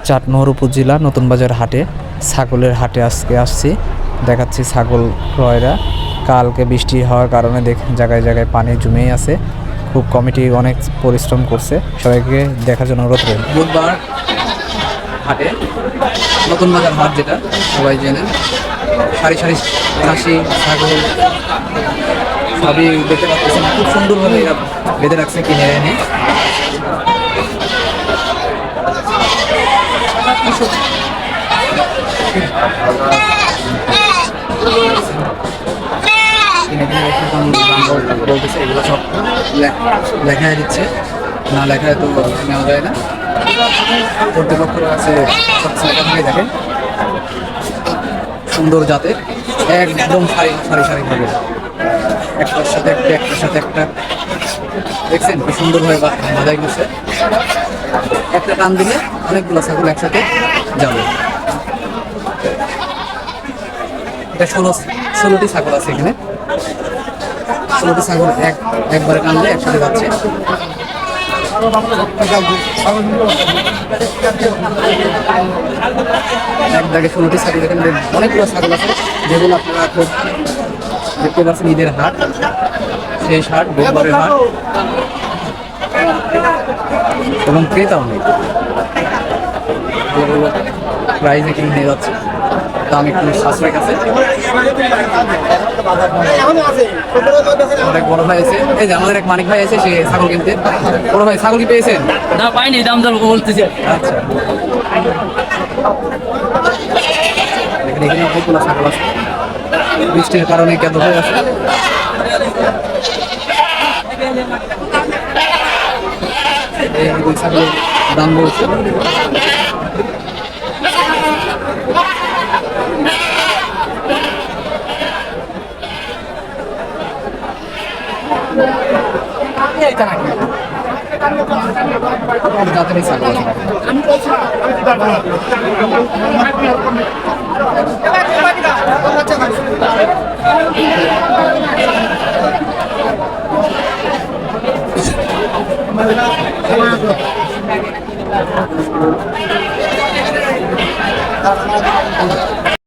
চাটমোহর উপজেলা নতুন বাজার হাটে ছাগলের হাটে আজকে আসছি, দেখাচ্ছি ছাগল ক্রয়রা। কালকে বৃষ্টি হওয়ার কারণে জায়গায় জায়গায় পানি জমেই আছে। খুব কমিটি অনেক পরিশ্রম করছে, সবাইকে দেখার জন্য অনুরোধ রইল। বুধবার হাটে নতুন বাজার হাট, যেটা সবাই জেনে, সারি সারি খাসি ছাগল সবই দেখতে পাচ্ছেন। খুব সুন্দরভাবে এরা বেঁধে রাখছে কিনে এনে। বলতেছে এগুলো সব লেখায় দিচ্ছে, না লেখায় তো নেওয়া যায় না। কর্তৃপক্ষের কাছে লেখা থেকে দেখেন, সুন্দর জাতের একদম সারি সারি সারি ভাবে একটার সাথে একটা একটার সাথে একটা, দেখছেন কি সুন্দরভাবে বাজাই করছে। একটা টান দিলে অনেকগুলো ছাগল একসাথে যাবে। এটা 16টি ছাগল আছে এখানে। 16টি ছাগল একবারে টানলে একসাথে যাচ্ছে। এক দাগে 16টি ছাগল, এখানে অনেকগুলো ছাগল আছে, যেগুলো আপনারা খুব দেখতে পাচ্ছেন। ঈদের হাট, শেষ হাট, বুধবারের হাট, এবং ক্রেতাও নেই। প্রাইস এখানে নিয়ে যাচ্ছে, দাম একটু সাশ্রয় আছে। অনেক বড় ভাই আছে, এই যে আমাদের এক মানিক ভাই আছে, সে ছাগল কিনতে। বড় ভাই, ছাগল কি পেয়েছেন? না, পাইনি, দাম দর বলতেছে। আচ্ছা, এখানে অনেকগুলো ছাগল আছে, বৃষ্টির কারণে কেন হয়ে আছে। ছাগলের দাম বলছে। জাতেরই ছাগল আছে।